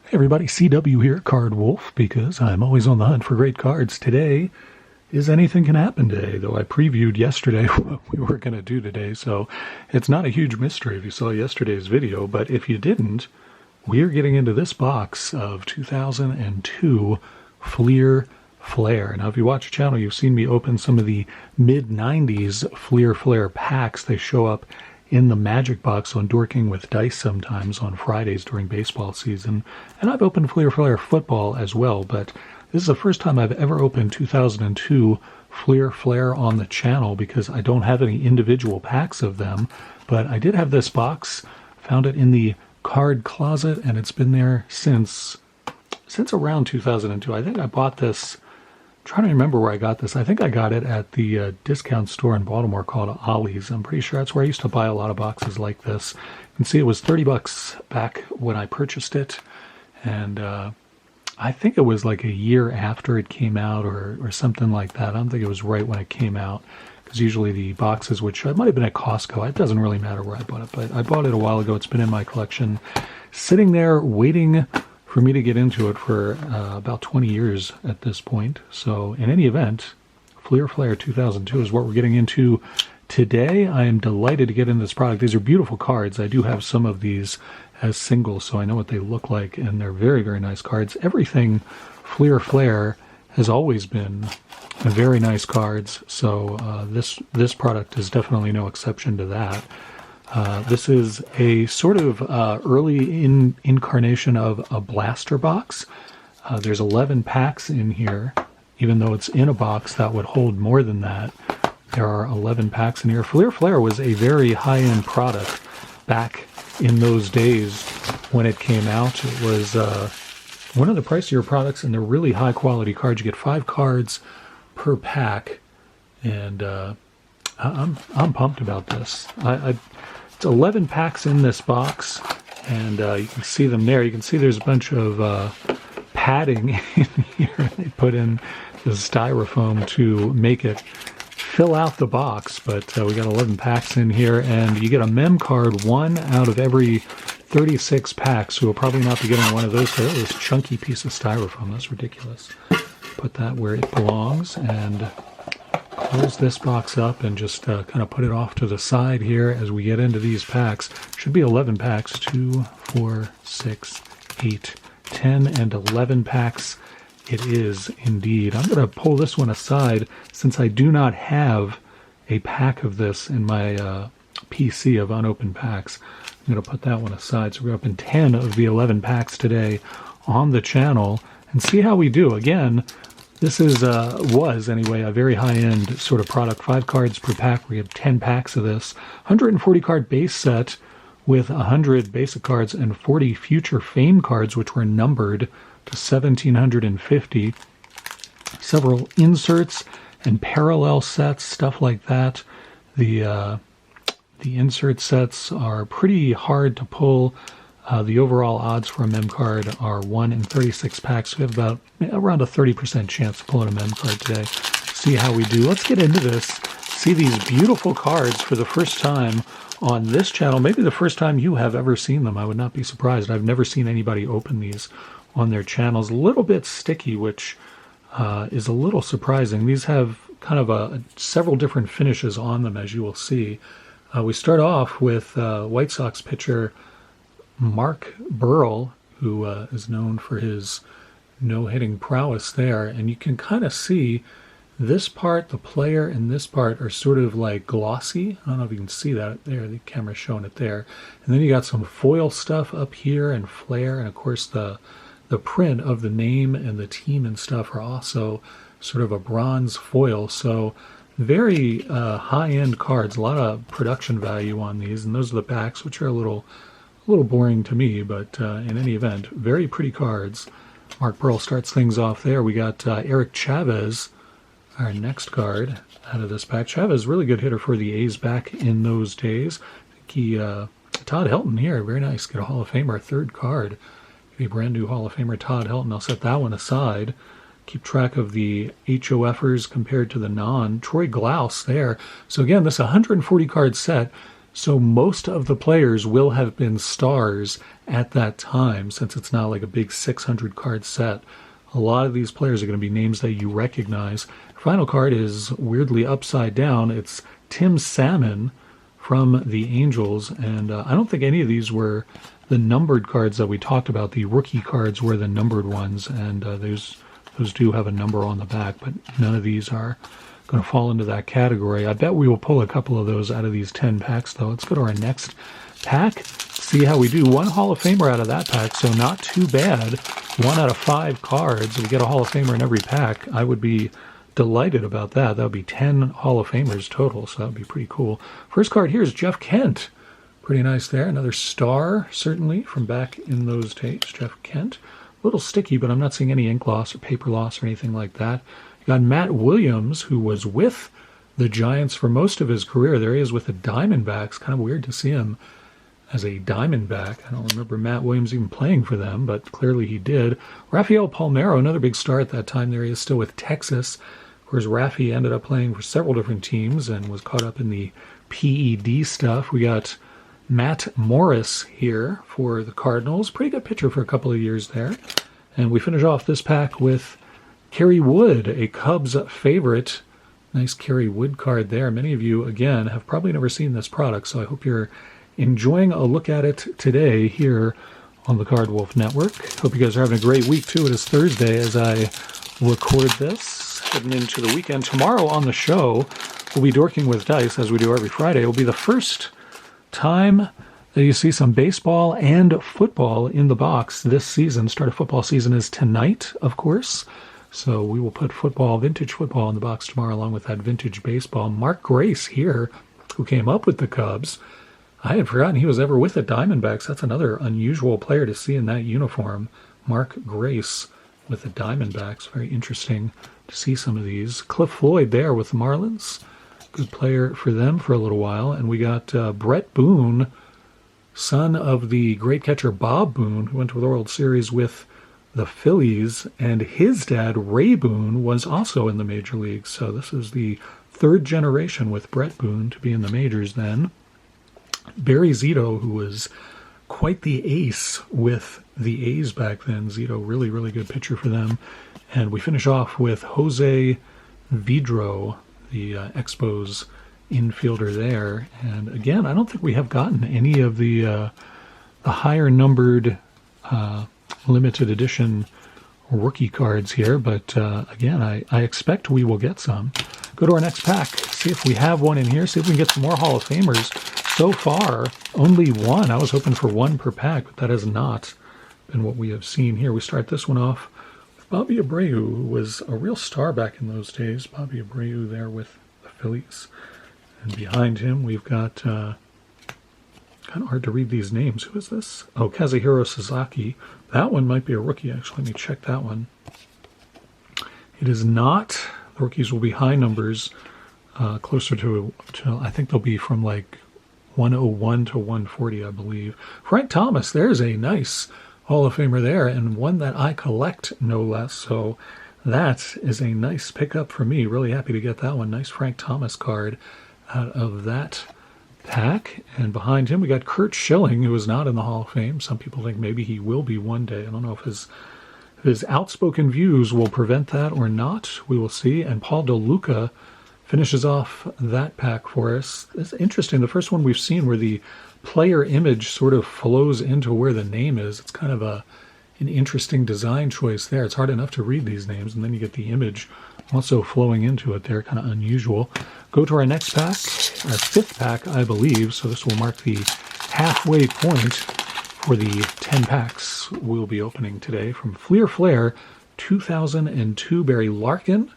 Hey everybody, CW here at Card Wolf, because I'm always on the hunt for great cards. Today is Anything Can Happen Day, though I previewed yesterday what we were going to do today, so it's not a huge mystery if you saw yesterday's video, but if you didn't, we're getting into this box of 2002 Fleer Flair. Now, if you watch the channel, you've seen me open some of the mid-90s Fleer Flair packs. They show up in the Magic box on Dorking with dice sometimes on Fridays during baseball season. And I've opened Fleer Flair football as well, but this is the first time I've ever opened 2002 Fleer Flair on the channel because I don't have any individual packs of them. But I did have this box, found it in the card closet, and it's been there since around 2002. I think I bought this, I'm trying to remember where I got this. I think I got it at the discount store in Baltimore called Ollie's. I'm pretty sure that's where I used to buy a lot of boxes like this. You can see it was $30 back when I purchased it, and I think it was like a year after it came out or something like that. I don't think it was right when it came out, because usually the boxes, which might have been at Costco, it doesn't really matter where I bought it, but I bought it a while ago. It's been in my collection, sitting there waiting for me to get into it for about 20 years at this point. So in any event, Fleer Flair 2002 is what we're getting into today. I am delighted to get into this product. These are beautiful cards. I do have some of these as singles, so I know what they look like, and they're very, very nice cards. Everything Fleer Flair has always been very nice cards, so this product is definitely no exception to that. This is a sort of early incarnation of a blaster box. There's 11 packs in here. Even though it's in a box that would hold more than that, there are 11 packs in here. Fleer Flair was a very high-end product back in those days when it came out. It was one of the pricier products, and they're really high-quality cards. You get 5 cards per pack, and I'm pumped about this. It's 11 packs in this box, and you can see them there. You can see there's a bunch of padding in here. They put in the styrofoam to make it fill out the box, but we got 11 packs in here, and you get a mem card, 1 out of every 36 packs, so we'll probably not be getting one of those. Look at this chunky piece of styrofoam. That's ridiculous. Put that where it belongs, and close this box up and just kind of put it off to the side here as we get into these packs. Should be 11 packs, 2, 4, 6, 8, 10, and 11 packs it is indeed. I'm going to pull this one aside since I do not have a pack of this in my PC of unopened packs. I'm going to put that one aside. So we're up in 10 of the 11 packs today on the channel and see how we do. Again, this is was anyway a very high-end sort of product. 5 cards per pack. We have 10 packs of this. 140 card base set with 100 basic cards and 40 future fame cards, which were numbered to 1750. Several inserts and parallel sets, stuff like that. The insert sets are pretty hard to pull. The overall odds for a mem card are 1 in 36 packs. We have about around a 30% chance of pulling a mem card today. See how we do. Let's get into this. See these beautiful cards for the first time on this channel. Maybe the first time you have ever seen them. I would not be surprised. I've never seen anybody open these on their channels. A little bit sticky, which is a little surprising. These have kind of several different finishes on them, as you will see. We start off with White Sox pitcher Mark Burrell, who is known for his no-hitting prowess there, and you can kind of see this part, the player, and this part are sort of like glossy. I don't know if you can see that there. The camera's showing it there. And then you got some foil stuff up here and Flair, and of course the print of the name and the team and stuff are also sort of a bronze foil. So very high-end cards, a lot of production value on these, and those are the backs, which are a little boring to me, but in any event, very pretty cards. Mark Burrell starts things off there. We got Eric Chavez, our next card out of this pack. Chavez, really good hitter for the A's back in those days. I think Todd Helton here, very nice. Get a Hall of Famer, 3rd card. Get a brand new Hall of Famer, Todd Helton. I'll set that one aside. Keep track of the HoFers compared to the non. Troy Glaus there. So again, this 140 card set So most of the players will have been stars at that time, since it's not like a big 600 card set. A lot of these players are going to be names that you recognize. Final card is weirdly upside down. It's Tim Salmon from the Angels, and I don't think any of these were the numbered cards that we talked about. The rookie cards were the numbered ones, and those do have a number on the back, but none of these are going to fall into that category. I bet we will pull a couple of those out of these 10 packs, though. Let's go to our next pack, see how we do. One Hall of Famer out of that pack, so not too bad. 1 out of 5 cards. We get a Hall of Famer in every pack. I would be delighted about that. That would be 10 Hall of Famers total, so that would be pretty cool. First card here is Jeff Kent. Pretty nice there. Another star, certainly, from back in those days. Jeff Kent. A little sticky, but I'm not seeing any ink loss or paper loss or anything like that. You got Matt Williams, who was with the Giants for most of his career. There he is with the Diamondbacks. Kind of weird to see him as a Diamondback. I don't remember Matt Williams even playing for them, but clearly he did. Rafael Palmeiro, another big star at that time. There he is still with Texas. Of course, Rafi ended up playing for several different teams and was caught up in the PED stuff. We got Matt Morris here for the Cardinals. Pretty good pitcher for a couple of years there. And we finish off this pack with Kerry Wood, a Cubs favorite. Nice Kerry Wood card there. Many of you, again, have probably never seen this product, so I hope you're enjoying a look at it today here on the Card Wolf Network. Hope you guys are having a great week, too. It is Thursday as I record this, heading into the weekend. Tomorrow on the show, we'll be dorking with dice, as we do every Friday. It will be the first time that you see some baseball and football in the box this season. Start of football season is tonight, of course. So we will put football, vintage football in the box tomorrow along with that vintage baseball. Mark Grace here, who came up with the Cubs. I had forgotten he was ever with the Diamondbacks. That's another unusual player to see in that uniform. Mark Grace with the Diamondbacks. Very interesting to see some of these. Cliff Floyd there with the Marlins. Good player for them for a little while. And we got Brett Boone, son of the great catcher Bob Boone, who went to the World Series with the Phillies. And his dad, Ray Boone, was also in the major leagues. So this is the third generation with Brett Boone to be in the majors then. Barry Zito, who was quite the ace with the A's back then. Zito, really, really good pitcher for them. And we finish off with Jose Vidro, the Expos infielder there. And again, I don't think we have gotten any of the higher numbered limited edition rookie cards here, but again, I expect we will get some. Go to our next pack, see if we have one in here, see if we can get some more Hall of Famers. So far, only one. I was hoping for one per pack, but that has not been what we have seen here. We start this one off with Bobby Abreu, who was a real star back in those days. Bobby Abreu there with the Phillies. And behind him, we've got, kind of hard to read these names. Who is this? Oh, Kazuhiro Sasaki. That one might be a rookie, actually. Let me check that one. It is not. The rookies will be high numbers, closer to, I think they'll be from like 101 to 140, I believe. Frank Thomas, there's a nice Hall of Famer there, and one that I collect, no less. So that is a nice pickup for me. Really happy to get that one. Nice Frank Thomas card out of that pack. And behind him, we got Kurt Schilling, who is not in the Hall of Fame. Some people think maybe he will be one day. I don't know if his outspoken views will prevent that or not. We will see. And Paul DeLuca finishes off that pack for us. It's interesting. The first one we've seen where the player image sort of flows into where the name is. It's kind of an interesting design choice there. It's hard enough to read these names, and then you get the image also flowing into it there. Kind of unusual. Go to our next pack, our fifth pack, I believe. So this will mark the halfway point for the 10 packs we'll be opening today. From Fleer Flair, 2002, Barry Larkin.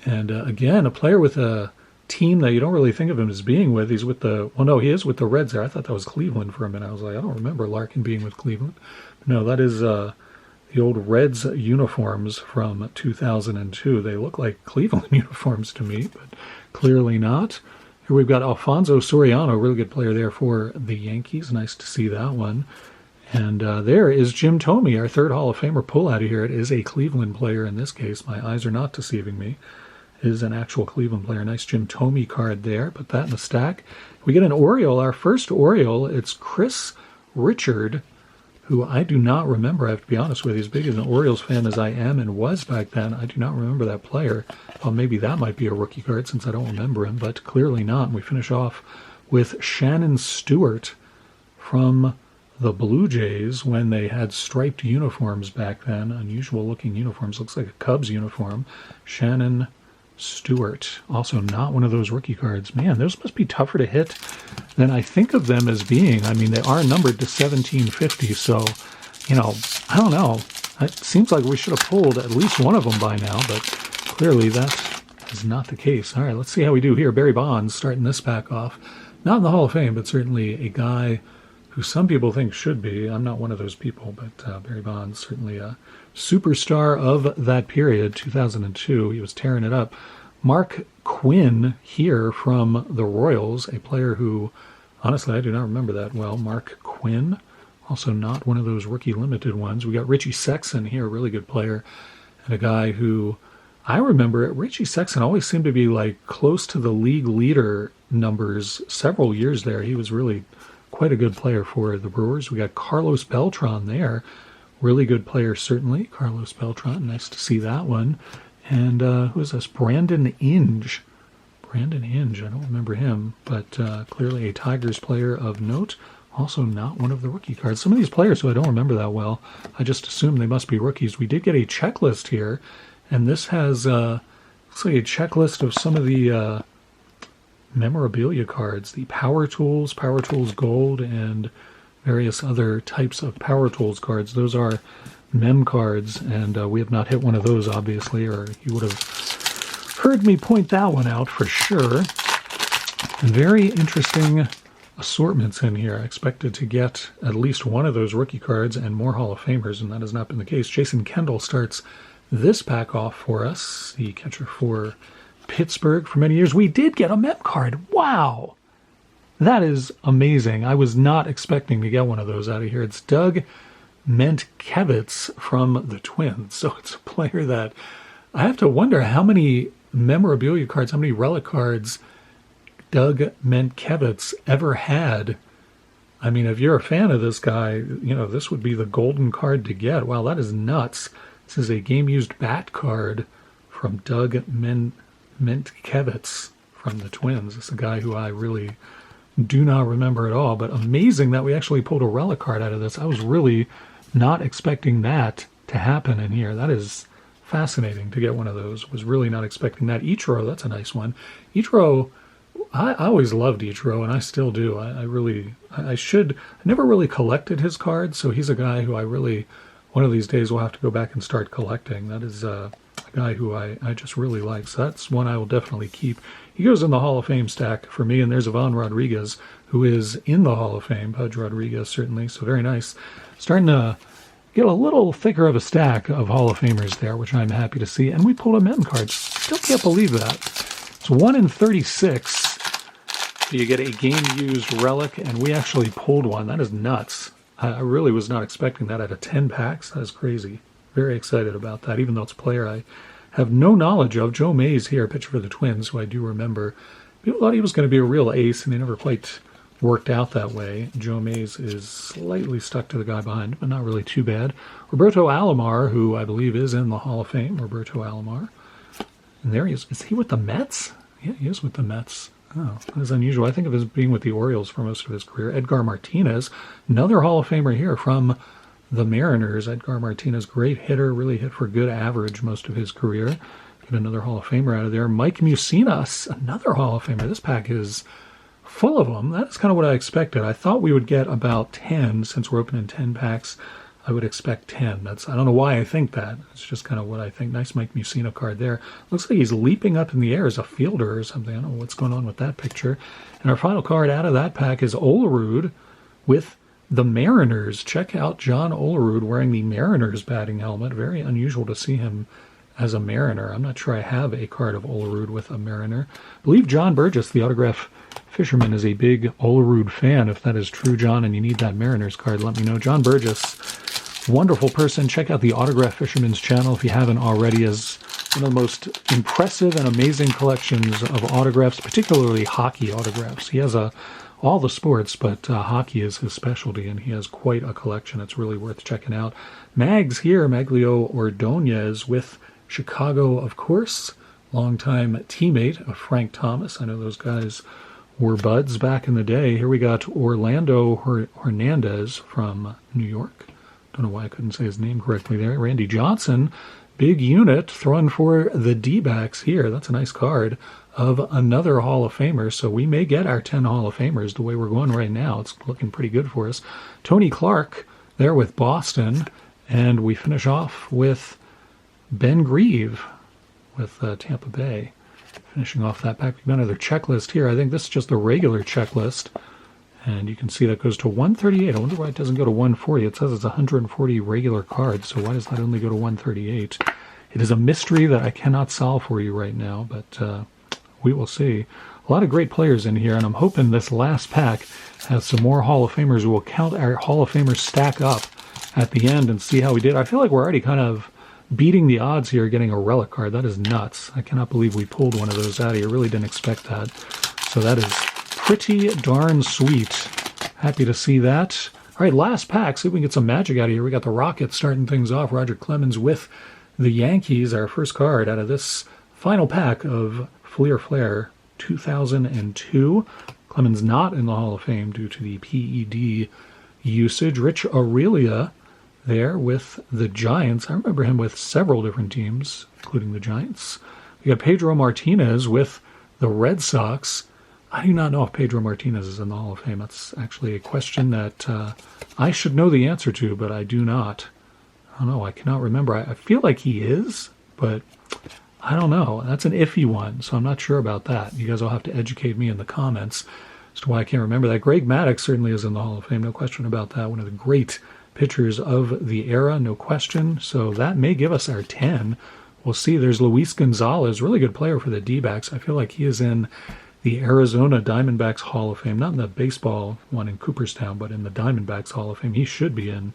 And again, a player with a team that you don't really think of him as being with. He's with the, well, no, he is with the Reds there. I thought that was Cleveland for a minute. I was like, I don't remember Larkin being with Cleveland. But no, that is the old Reds uniforms from 2002. They look like Cleveland uniforms to me, but clearly not. Here we've got Alfonso Soriano, really good player there for the Yankees. Nice to see that one. And there is Jim Thome, our third Hall of Famer pull out of here. It is a Cleveland player in this case. My eyes are not deceiving me. is an actual Cleveland player. Nice Jim Thome card there. Put that in the stack. We get an Oriole, our first Oriole. It's Chris Richard, who I do not remember, I have to be honest with you. As big as an Orioles fan as I am and was back then, I do not remember that player. Well, maybe that might be a rookie card since I don't remember him, but clearly not. And we finish off with Shannon Stewart from the Blue Jays when they had striped uniforms back then. Unusual looking uniforms. Looks like a Cubs uniform. Shannon Stewart. Also not one of those rookie cards. Man, those must be tougher to hit than I think of them as being. I mean, they are numbered to 1750, so, you know, I don't know. It seems like we should have pulled at least one of them by now, but clearly that is not the case. All right, let's see how we do here. Barry Bonds starting this pack off. Not in the Hall of Fame, but certainly a guy who some people think should be. I'm not one of those people, but Barry Bonds, certainly a superstar of that period, 2002. He was tearing it up. Mark Quinn here from the Royals, a player who, honestly, I do not remember that well. Mark Quinn, also not one of those rookie limited ones. We got Richie Sexson here, a really good player, and a guy who I remember. Richie Sexson always seemed to be like close to the league leader numbers several years there. He was really quite a good player for the Brewers. We got Carlos Beltran there. Really good player, certainly. Carlos Beltran, nice to see that one. And who is this? Brandon Inge. Brandon Inge, I don't remember him, but clearly a Tigers player of note. Also not one of the rookie cards. Some of these players who I don't remember that well, I just assume they must be rookies. We did get a checklist here, and this has looks like a checklist of some of the memorabilia cards. The Power Tools Gold, and various other types of Power Tools cards. Those are mem cards, and we have not hit one of those, obviously, or you would have heard me point that one out for sure. And very interesting assortments in here. I expected to get at least one of those rookie cards and more Hall of Famers, and that has not been the case. Jason Kendall starts this pack off for us, the catcher for Pittsburgh for many years. We did get a mem card. Wow! That is amazing. I was not expecting to get one of those out of here. It's Doug Mentkevitz from the Twins. So it's a player that I have to wonder how many memorabilia cards, how many relic cards Doug Mentkevitz ever had. I mean, if you're a fan of this guy, you know, this would be the golden card to get. Wow, that is nuts. This is a game-used bat card from Doug Mentkevitz from the Twins. This is a guy who I really do not remember at all, but amazing that we actually pulled a relic card out of this. I was really not expecting that to happen in here. That is fascinating to get one of those. Was really not expecting that. Ichiro, that's a nice one. Ichiro, I always loved Ichiro, and I still do. I never really collected his cards, so he's a guy who I really, one of these days will have to go back and start collecting. That is a guy who I just really like, so that's one I will definitely keep. He goes in the Hall of Fame stack for me, and there's Ivan Rodriguez, who is in the Hall of Fame. Pudge Rodriguez, certainly, so very nice. Starting to get a little thicker of a stack of Hall of Famers there, which I'm happy to see. And we pulled a mem card. Still can't believe that. It's 1 in 36. You get a game-used relic, and we actually pulled one. That is nuts. I really was not expecting that out of 10 packs. That is crazy. Very excited about that, even though it's a player I have no knowledge of. Joe Mays here, pitcher for the Twins, who I do remember. People thought he was going to be a real ace, and he never quite worked out that way. Joe Mays is slightly stuck to the guy behind, but not really too bad. Roberto Alomar, who I believe is in the Hall of Fame. Roberto Alomar. And there he is. Is he with the Mets? Yeah, he is with the Mets. Oh, that is unusual. I think of his being with the Orioles for most of his career. Edgar Martinez, another Hall of Famer here from the Mariners. Edgar Martinez, great hitter, really hit for good average most of his career. Get another Hall of Famer out of there. Mike Mucinas, another Hall of Famer. This pack is full of them. That's kind of what I expected. I thought we would get about 10. Since we're opening 10 packs, I would expect 10. I don't know why I think that. It's just kind of what I think. Nice Mike Mussina card there. Looks like he's leaping up in the air as a fielder or something. I don't know what's going on with that picture. And our final card out of that pack is Olerud with the Mariners. Check out John Olerud wearing the Mariners batting helmet. Very unusual to see him as a Mariner. I'm not sure I have a card of Olerud with a Mariner. I believe John Burgess, the autograph fisherman, is a big Olerud fan. If that is true, John, and you need that Mariners card, let me know. John Burgess, wonderful person. Check out the Autograph Fisherman's channel if you haven't already. As one of the most impressive and amazing collections of autographs, particularly hockey autographs. He has all the sports, but hockey is his specialty, and he has quite a collection. It's really worth checking out. Mags here, Maglio Ordonez with Chicago, of course, longtime teammate of Frank Thomas. I know those guys were buds back in the day. Here we got Orlando Hernandez from New York. Don't know why I couldn't say his name correctly there. Randy Johnson, big unit, throwing for the D-backs here. That's a nice card of another Hall of Famer. So we may get our 10 Hall of Famers the way we're going right now. It's looking pretty good for us. Tony Clark there with Boston. And we finish off with Ben Grieve with Tampa Bay. Finishing off that pack. We've got another checklist here. I think this is just the regular checklist. And you can see that goes to 138. I wonder why it doesn't go to 140. It says it's 140 regular cards, so why does that only go to 138? It is a mystery that I cannot solve for you right now, but we will see. A lot of great players in here, and I'm hoping this last pack has some more Hall of Famers. We'll count our Hall of Famers stack up at the end and see how we did. I feel like we're already kind of beating the odds here getting a relic card. That is nuts. I cannot believe we pulled one of those out of here. Really didn't expect that. So that is pretty darn sweet. Happy to see that. All right, last pack. See if we can get some magic out of here. We got the Rockets starting things off. Roger Clemens with the Yankees, our first card out of this final pack of Fleer Flair 2002. Clemens not in the Hall of Fame due to the PED usage. Rich Aurelia there with the Giants. I remember him with several different teams, including the Giants. We got Pedro Martinez with the Red Sox. I do not know if Pedro Martinez is in the Hall of Fame. That's actually a question that I should know the answer to, but I do not. I don't know. I cannot remember. I feel like he is, but I don't know. That's an iffy one, so I'm not sure about that. You guys will have to educate me in the comments as to why I can't remember that. Greg Maddux certainly is in the Hall of Fame. No question about that. One of the great pitchers of the era, no question. So that may give us our 10. We'll see. There's Luis Gonzalez, really good player for the D-backs. I feel like he is in the Arizona Diamondbacks Hall of Fame. Not in the baseball one in Cooperstown, but in the Diamondbacks Hall of Fame. He should be in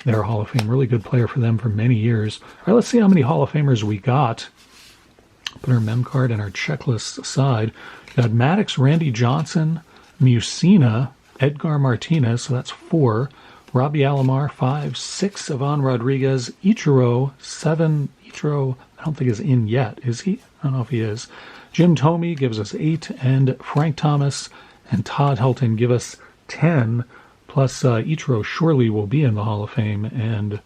their Hall of Fame. Really good player for them for many years. All right, let's see how many Hall of Famers we got. Put our mem card and our checklist aside. We got Maddox, Randy Johnson, Musina, Edgar Martinez, so that's 4. Robbie Alomar, 5. 6, Ivan Rodriguez. Ichiro, 7. Ichiro, I don't think is in yet, is he? I don't know if he is. Jim Thome gives us 8, and Frank Thomas and Todd Helton give us 10, plus Ichiro surely will be in the Hall of Fame, and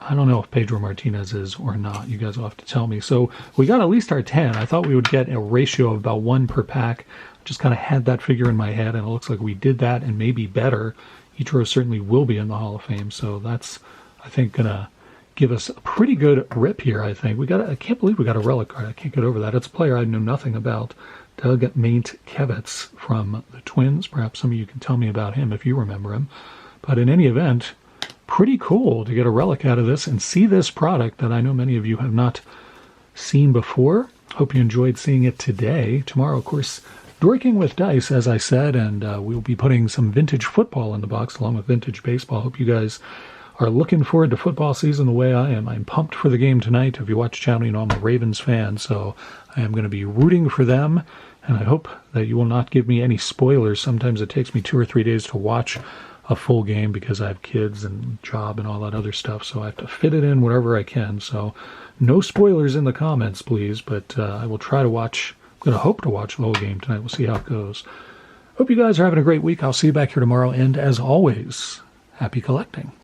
I don't know if Pedro Martinez is or not. You guys will have to tell me. So we got at least our 10. I thought we would get a ratio of about 1 per pack. Just kind of had that figure in my head, and it looks like we did that and maybe better. Ichiro certainly will be in the Hall of Fame, so that's, I think, going to give us a pretty good rip here, I think. I can't believe we got a relic card. I can't get over that. It's a player I know nothing about. Doug Mankiewicz from the Twins. Perhaps some of you can tell me about him if you remember him. But in any event, pretty cool to get a relic out of this and see this product that I know many of you have not seen before. Hope you enjoyed seeing it today. Tomorrow, of course, Dorking with Dice, as I said, and we'll be putting some vintage football in the box along with vintage baseball. Hope you guys are looking forward to football season the way I am. I'm pumped for the game tonight. If you watch the channel, you know I'm a Ravens fan, so I am going to be rooting for them, and I hope that you will not give me any spoilers. Sometimes it takes me 2 or 3 days to watch a full game because I have kids and job and all that other stuff, so I have to fit it in wherever I can. So no spoilers in the comments, please, but I will try to watch. I'm going to hope to watch the whole game tonight. We'll see how it goes. Hope you guys are having a great week. I'll see you back here tomorrow, and as always, happy collecting.